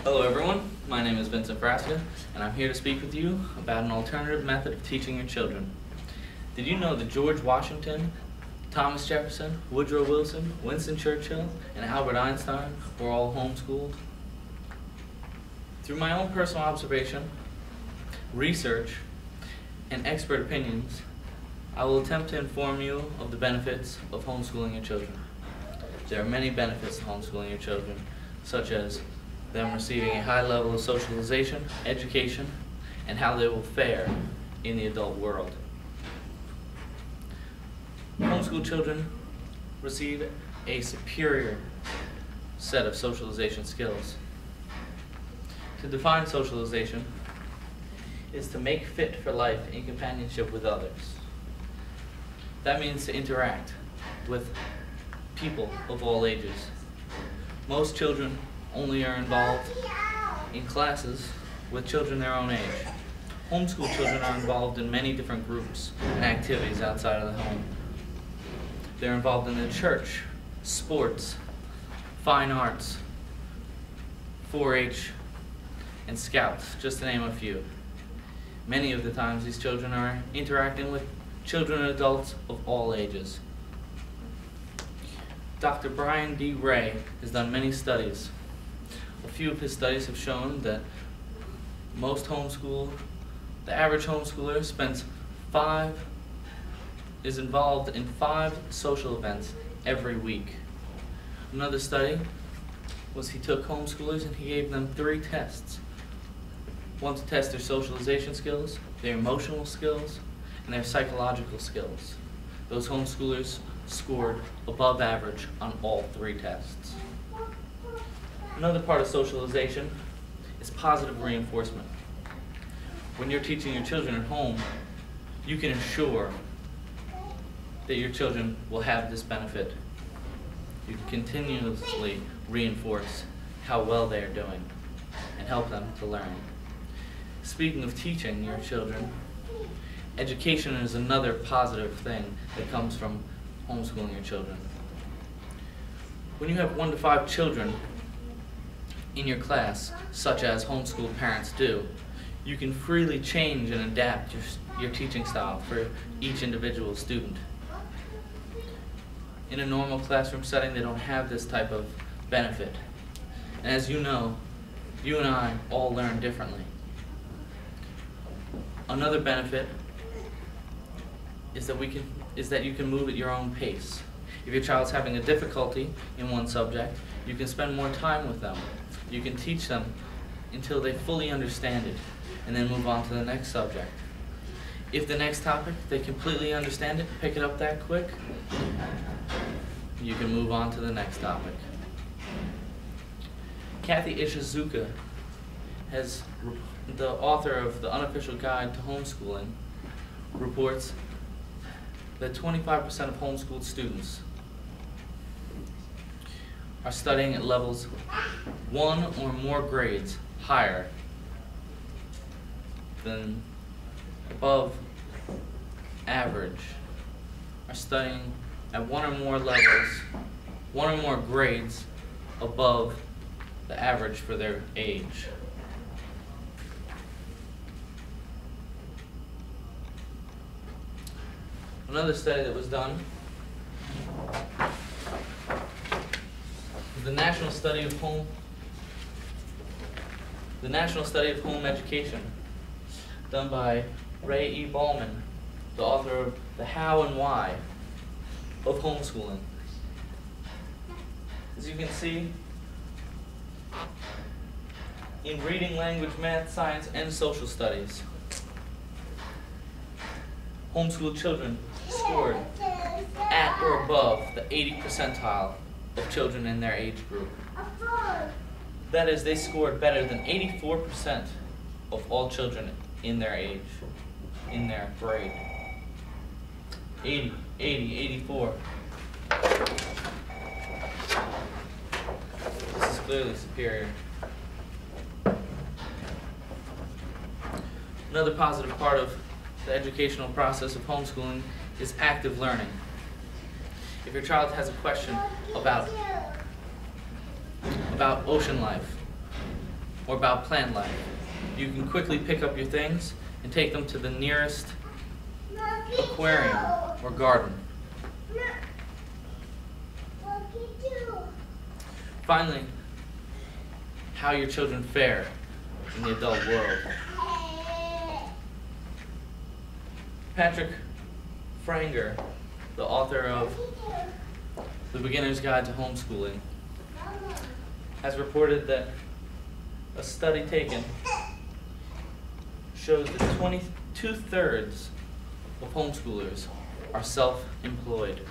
Hello everyone, my name is Vincent Frasca, and I'm here to speak with you about an alternative method of teaching your children. Did you know that George Washington, Thomas Jefferson, Woodrow Wilson, Winston Churchill, and Albert Einstein were all homeschooled? Through my own personal observation, research, and expert opinions, I will attempt to inform you of the benefits of homeschooling your children. There are many benefits to homeschooling your children, such as them receiving a high level of socialization, education, and how they will fare in the adult world. Homeschool children receive a superior set of socialization skills. To define socialization is to make fit for life in companionship with others. That means to interact with people of all ages. Most children only are involved in classes with children their own age. Homeschool children are involved in many different groups and activities outside of the home. They're involved in the church, sports, fine arts, 4-H, and Scouts, just to name a few. Many of the times these children are interacting with children and adults of all ages. Dr. Brian D. Ray has done many studies. A few of his studies have shown that the average homeschooler is involved in 5 social events every week. Another study was he took homeschoolers and he gave them 3 tests. One to test their socialization skills, their emotional skills, and their psychological skills. Those homeschoolers scored above average on all 3 tests. Another part of socialization is positive reinforcement. When you're teaching your children at home, you can ensure that your children will have this benefit. You can continuously reinforce how well they are doing and help them to learn. Speaking of teaching your children, education is another positive thing that comes from homeschooling your children. When you have 1 to 5 children in your class, such as homeschool parents do, you can freely change and adapt your teaching style for each individual student. In a normal classroom setting, they don't have this type of benefit. And as you know, you and I all learn differently. Another benefit is that you can move at your own pace. If your child's having a difficulty in one subject, you can spend more time with them. You can teach them until they fully understand it, and then move on to the next subject. If the next topic, they completely understand it, pick it up that quick, you can move on to the next topic. Kathy Ishizuka, the author of The Unofficial Guide to Homeschooling, reports that 25% of homeschooled students are studying at levels 1 or more grades higher than above average, are studying at 1 or more levels, 1 or more grades above the average for their age. Another study that was done was the National Study of Home Education, done by Ray E. Ballman, the author of The How and Why of Homeschooling. As you can see, in reading, language, math, science, and social studies, homeschooled children scored at or above the 80th percentile of children in their age group. That is, they scored better than 84% of all children in their age, in their grade. 80, 84. This is clearly superior. Another positive part of the educational process of homeschooling is active learning. If your child has a question about ocean life, or about plant life. You can quickly pick up your things and take them to the nearest aquarium or garden. Finally, how your children fare in the adult world. Patrick Franger, the author of The Beginner's Guide to Homeschooling, has reported that a study taken shows that 2/3 of homeschoolers are self-employed,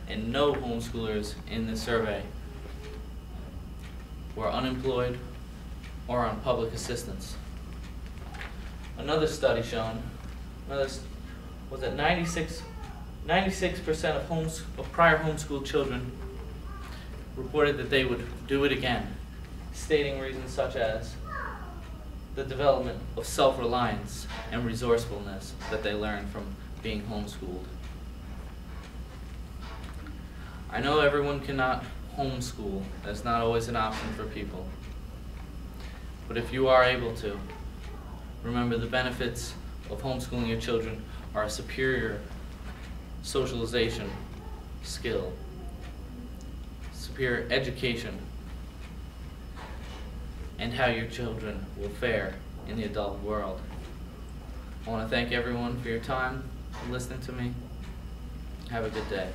and no homeschoolers in this survey were unemployed or on public assistance. Another study was that 96% of prior homeschool children reported that they would do it again, stating reasons such as the development of self-reliance and resourcefulness that they learned from being homeschooled. I know everyone cannot homeschool. That's not always an option for people. But if you are able to, remember the benefits of homeschooling your children are a superior socialization skill, superior education, and how your children will fare in the adult world. I want to thank everyone for your time and listening to me. Have a good day.